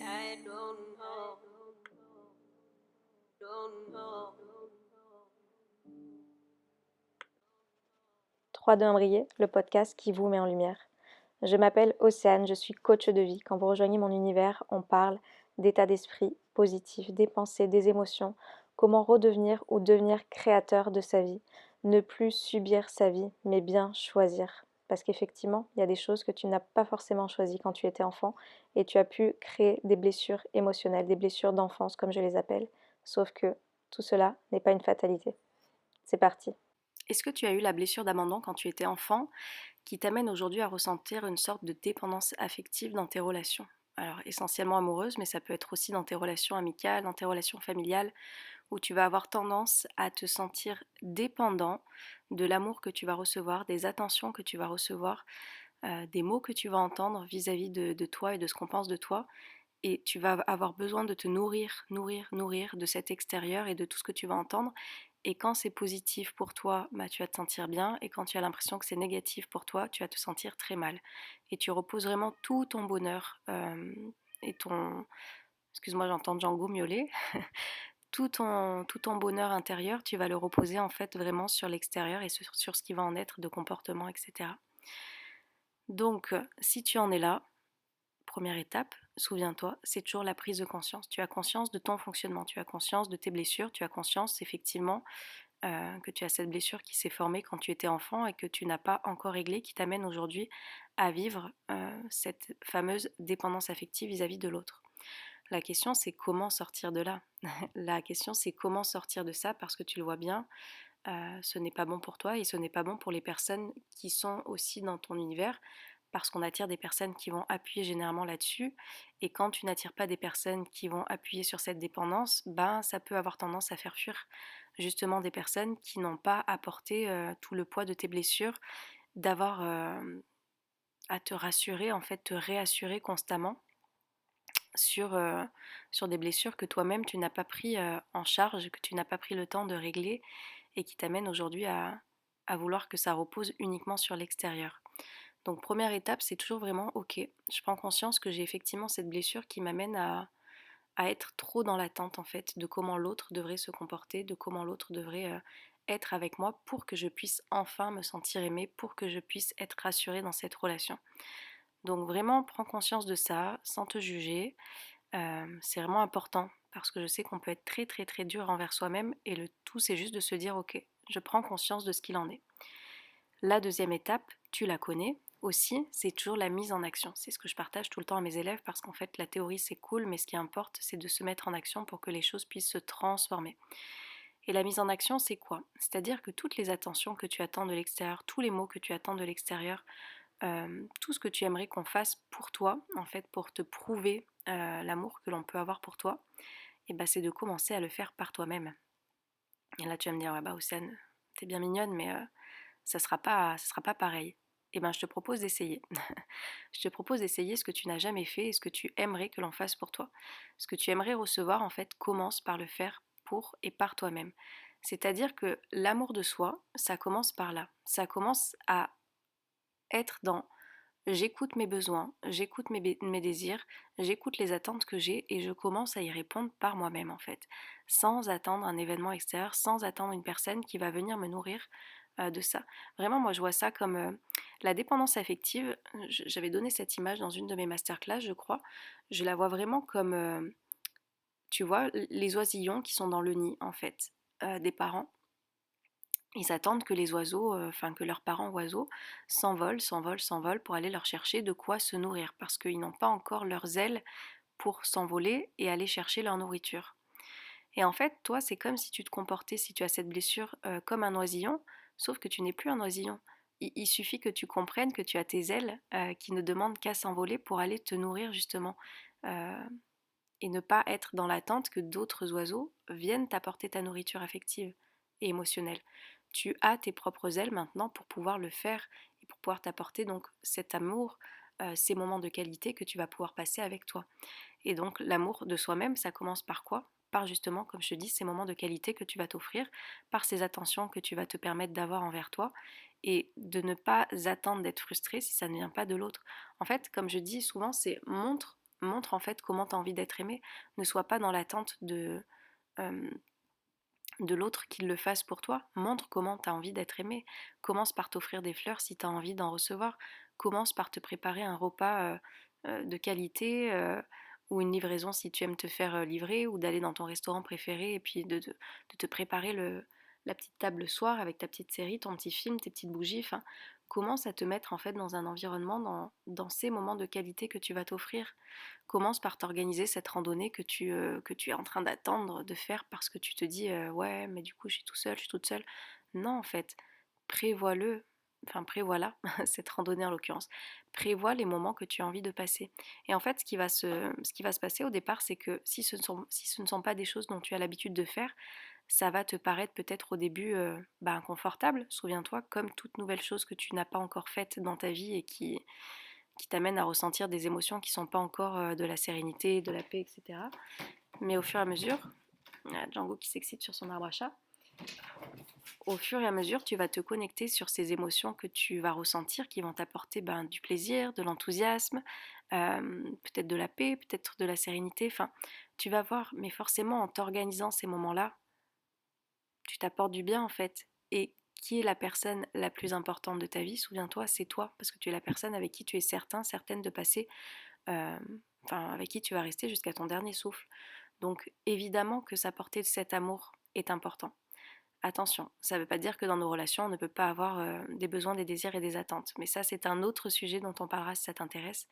I don't know, don't know. 3-2 Imbriqué, le podcast qui vous met en lumière. Je m'appelle Océane, je suis coach de vie. Quand vous rejoignez mon univers, on parle d'état d'esprit positif, des pensées, des émotions, comment redevenir ou devenir créateur de sa vie, ne plus subir sa vie, mais bien choisir. Parce qu'effectivement, il y a des choses que tu n'as pas forcément choisies quand tu étais enfant et tu as pu créer des blessures émotionnelles, des blessures d'enfance comme je les appelle. Sauf que tout cela n'est pas une fatalité. C'est parti. Est-ce que tu as eu la blessure d'abandon quand tu étais enfant qui t'amène aujourd'hui à ressentir une sorte de dépendance affective dans tes relations? Alors essentiellement amoureuses, mais ça peut être aussi dans tes relations amicales, dans tes relations familiales, où tu vas avoir tendance à te sentir dépendant de l'amour que tu vas recevoir, des attentions que tu vas recevoir, des mots que tu vas entendre vis-à-vis de toi et de ce qu'on pense de toi. Et tu vas avoir besoin de te nourrir de cet extérieur et de tout ce que tu vas entendre. Et quand c'est positif pour toi, bah, tu vas te sentir bien. Et quand tu as l'impression que c'est négatif pour toi, tu vas te sentir très mal. Et tu reposes vraiment tout ton bonheur et ton... Excuse-moi, j'entends Django miauler. Tout ton bonheur intérieur, tu vas le reposer en fait vraiment sur l'extérieur et sur ce qui va en être de comportement, etc. Donc, si tu en es là, première étape, souviens-toi, c'est toujours la prise de conscience. Tu as conscience de ton fonctionnement, tu as conscience de tes blessures, tu as conscience effectivement que tu as cette blessure qui s'est formée quand tu étais enfant et que tu n'as pas encore réglée, qui t'amène aujourd'hui à vivre cette fameuse dépendance affective vis-à-vis de l'autre. La question c'est comment sortir de là. La question c'est comment sortir de ça parce que tu le vois bien, ce n'est pas bon pour toi et ce n'est pas bon pour les personnes qui sont aussi dans ton univers parce qu'on attire des personnes qui vont appuyer généralement là-dessus et quand tu n'attires pas des personnes qui vont appuyer sur cette dépendance, ben ça peut avoir tendance à faire fuir justement des personnes qui n'ont pas apporté tout le poids de tes blessures, d'avoir à te rassurer, en fait te réassurer constamment sur, sur des blessures que toi-même tu n'as pas pris en charge, que tu n'as pas pris le temps de régler et qui t'amène aujourd'hui à vouloir que ça repose uniquement sur l'extérieur. Donc première étape, c'est toujours vraiment ok, je prends conscience que j'ai effectivement cette blessure qui m'amène à être trop dans l'attente en fait de comment l'autre devrait se comporter, de comment l'autre devrait être avec moi pour que je puisse enfin me sentir aimée, pour que je puisse être rassurée dans cette relation. Donc vraiment prends conscience de ça sans te juger. C'est vraiment important parce que je sais qu'on peut être très très très dur envers soi-même et le tout c'est juste de se dire ok, je prends conscience de ce qu'il en est. La deuxième étape, tu la connais aussi, c'est toujours la mise en action. C'est ce que je partage tout le temps à mes élèves parce qu'en fait la théorie c'est cool mais ce qui importe c'est de se mettre en action pour que les choses puissent se transformer. Et la mise en action c'est quoi? C'est-à-dire que toutes les attentions que tu attends de l'extérieur, tous les mots que tu attends de l'extérieur, tout ce que tu aimerais qu'on fasse pour toi, en fait, pour te prouver l'amour que l'on peut avoir pour toi, et ben, c'est de commencer à le faire par toi-même. Et là, tu vas me dire, ouais, bah, Océane, t'es bien mignonne, mais ça sera pas pareil. Et ben, je te propose d'essayer. Je te propose d'essayer ce que tu n'as jamais fait et ce que tu aimerais que l'on fasse pour toi. Ce que tu aimerais recevoir, en fait, commence par le faire pour et par toi-même. C'est-à-dire que l'amour de soi, ça commence par là. Ça commence à être dans j'écoute mes besoins, j'écoute mes désirs, j'écoute les attentes que j'ai et je commence à y répondre par moi-même en fait, sans attendre un événement extérieur, sans attendre une personne qui va venir me nourrir de ça. Vraiment, moi je vois ça comme la dépendance affective. J'avais donné cette image dans une de mes masterclass, je crois. Je la vois vraiment comme, tu vois, les oisillons qui sont dans le nid en fait des parents. Ils attendent que les oiseaux, enfin que leurs parents oiseaux s'envolent pour aller leur chercher de quoi se nourrir, parce qu'ils n'ont pas encore leurs ailes pour s'envoler et aller chercher leur nourriture. Et en fait, toi, c'est comme si tu te comportais, si tu as cette blessure, comme un oisillon, sauf que tu n'es plus un oisillon. Il suffit que tu comprennes que tu as tes ailes qui ne demandent qu'à s'envoler pour aller te nourrir justement, euh, et ne pas être dans l'attente que d'autres oiseaux viennent t'apporter ta nourriture affective et émotionnelle. Tu as tes propres ailes maintenant pour pouvoir le faire et pour pouvoir t'apporter donc cet amour, ces moments de qualité que tu vas pouvoir passer avec toi. Et donc l'amour de soi-même, ça commence par quoi? Par justement, comme je te dis, ces moments de qualité que tu vas t'offrir, par ces attentions que tu vas te permettre d'avoir envers toi et de ne pas attendre d'être frustré si ça ne vient pas de l'autre. En fait, comme je dis souvent, c'est montre montre en fait comment tu as envie d'être aimé. Ne sois pas dans l'attente de l'autre qu'il le fasse pour toi. Montre comment tu as envie d'être aimé. Commence par t'offrir des fleurs si tu as envie d'en recevoir. Commence par te préparer un repas de qualité ou une livraison si tu aimes te faire livrer, ou d'aller dans ton restaurant préféré et puis de te préparer la petite table le soir avec ta petite série, ton petit film, tes petites bougies. Enfin, commence à te mettre en fait dans un environnement, dans ces moments de qualité que tu vas t'offrir. Commence par t'organiser cette randonnée que tu es en train d'attendre de faire parce que tu te dis ouais, mais du coup je suis tout seul, je suis toute seule. Non, en fait, prévois-le, enfin prévois-la, cette randonnée en l'occurrence. Prévois les moments que tu as envie de passer. Et en fait, ce qui va se passer au départ, c'est que si ce ne sont pas des choses dont tu as l'habitude de faire, ça va te paraître peut-être au début inconfortable. Souviens-toi, comme toute nouvelle chose que tu n'as pas encore faite dans ta vie et qui t'amène à ressentir des émotions qui ne sont pas encore de la sérénité, de la paix, etc. Mais au fur et à mesure, Django qui s'excite sur son arbre à chat, au fur et à mesure, tu vas te connecter sur ces émotions que tu vas ressentir, qui vont t'apporter du plaisir, de l'enthousiasme, peut-être de la paix, peut-être de la sérénité. Enfin, tu vas voir, mais forcément en t'organisant ces moments-là, tu t'apportes du bien en fait. Et qui est la personne la plus importante de ta vie? Souviens-toi, c'est toi, parce que tu es la personne avec qui tu es certaine de passer, euh, avec qui tu vas rester jusqu'à ton dernier souffle. Donc évidemment que s'apporter cet amour est important. Attention, ça ne veut pas dire que dans nos relations, on ne peut pas avoir des besoins, des désirs et des attentes. Mais ça, c'est un autre sujet dont on parlera si ça t'intéresse.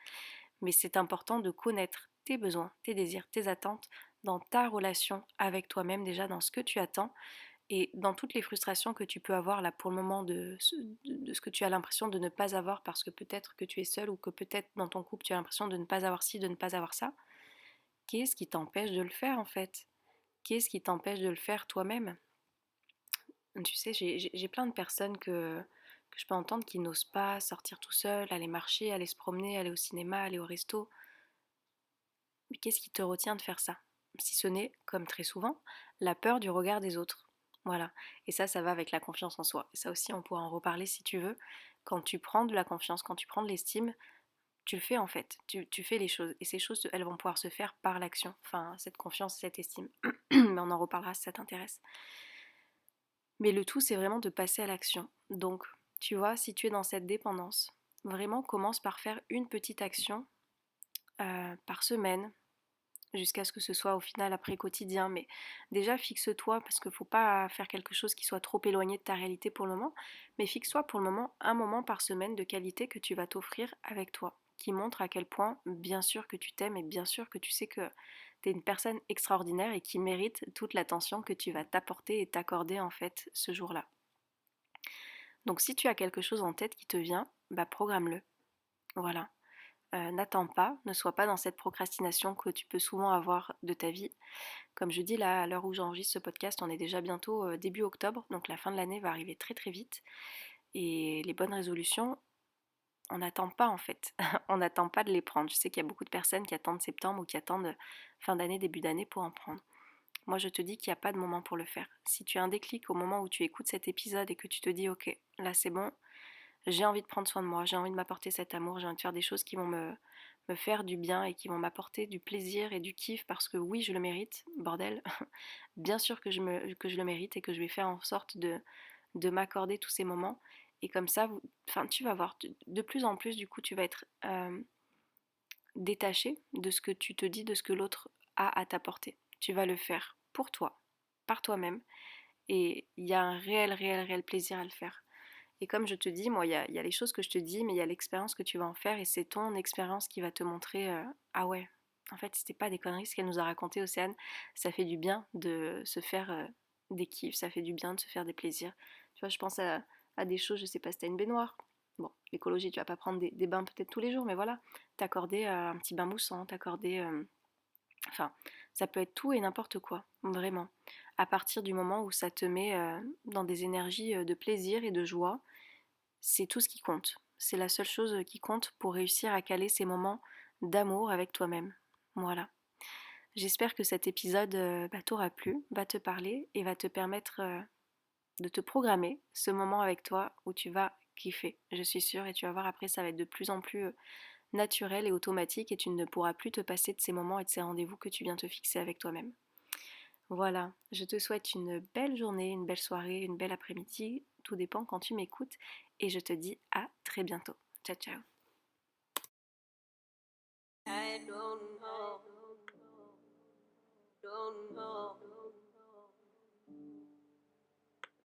Mais c'est important de connaître tes besoins, tes désirs, tes attentes dans ta relation avec toi-même, déjà dans ce que tu attends et dans toutes les frustrations que tu peux avoir là pour le moment de ce que tu as l'impression de ne pas avoir parce que peut-être que tu es seul ou que peut-être dans ton couple tu as l'impression de ne pas avoir ci, de ne pas avoir ça. Qu'est-ce qui t'empêche de le faire en fait? Qu'est-ce qui t'empêche de le faire toi-même? Tu sais, j'ai plein de personnes que je peux entendre qui n'osent pas sortir tout seul, aller marcher, aller se promener, aller au cinéma, aller au resto. Mais qu'est-ce qui te retient de faire ça? Si ce n'est, comme très souvent, la peur du regard des autres. Voilà. Et ça va avec la confiance en soi. Et ça aussi, on pourra en reparler si tu veux. Quand tu prends de la confiance, quand tu prends de l'estime, tu le fais en fait. Tu fais les choses. Et ces choses, elles vont pouvoir se faire par l'action. Enfin, cette confiance, cette estime. Mais on en reparlera si ça t'intéresse. Mais le tout, c'est vraiment de passer à l'action. Donc, tu vois, si tu es dans cette dépendance, vraiment commence par faire une petite action par semaine, jusqu'à ce que ce soit au final après quotidien. Mais déjà, fixe-toi, parce qu'il ne faut pas faire quelque chose qui soit trop éloigné de ta réalité pour le moment, mais fixe-toi pour le moment un moment par semaine de qualité que tu vas t'offrir avec toi, qui montre à quel point, bien sûr que tu t'aimes et bien sûr que tu sais que tu es une personne extraordinaire et qui mérite toute l'attention que tu vas t'apporter et t'accorder en fait ce jour-là. Donc si tu as quelque chose en tête qui te vient, programme-le. Voilà. N'attends pas, ne sois pas dans cette procrastination que tu peux souvent avoir de ta vie. Comme je dis là, à l'heure où j'enregistre ce podcast, on est déjà bientôt début octobre, donc la fin de l'année va arriver très très vite. Et les bonnes résolutions, on n'attend pas en fait. On n'attend pas de les prendre. Je sais qu'il y a beaucoup de personnes qui attendent septembre ou qui attendent fin d'année, début d'année pour en prendre. Moi je te dis qu'il n'y a pas de moment pour le faire. Si tu as un déclic au moment où tu écoutes cet épisode et que tu te dis ok, là c'est bon, j'ai envie de prendre soin de moi, j'ai envie de m'apporter cet amour, j'ai envie de faire des choses qui vont me faire du bien et qui vont m'apporter du plaisir et du kiff parce que oui, je le mérite, bordel. Bien sûr que je le mérite et que je vais faire en sorte de m'accorder tous ces moments. Et comme ça, tu vas voir, de plus en plus, du coup, tu vas être détaché de ce que tu te dis, de ce que l'autre a à t'apporter. Tu vas le faire pour toi, par toi-même. Et il y a un réel plaisir à le faire. Et comme je te dis, moi, il y a les choses que je te dis, mais il y a l'expérience que tu vas en faire et c'est ton expérience qui va te montrer ah ouais, en fait, c'était pas des conneries ce qu'elle nous a raconté, Océane. Ça fait du bien de se faire des kiffs, ça fait du bien de se faire des plaisirs. Tu vois, je pense à des choses, je sais pas si t'as une baignoire. Bon, l'écologie, tu vas pas prendre des bains peut-être tous les jours, mais voilà, t'accorder un petit bain moussant, t'accorder. Enfin, ça peut être tout et n'importe quoi, vraiment. À partir du moment où ça te met dans des énergies de plaisir et de joie, c'est tout ce qui compte. C'est la seule chose qui compte pour réussir à caler ces moments d'amour avec toi-même. Voilà. J'espère que cet épisode t'aura plu, va te parler et va te permettre de te programmer ce moment avec toi où tu vas kiffer. Je suis sûre et tu vas voir après ça va être de plus en plus naturel et automatique et tu ne pourras plus te passer de ces moments et de ces rendez-vous que tu viens te fixer avec toi-même. Voilà, je te souhaite une belle journée, une belle soirée, une belle après-midi, tout dépend quand tu m'écoutes et je te dis à très bientôt. Ciao ciao. I don't know.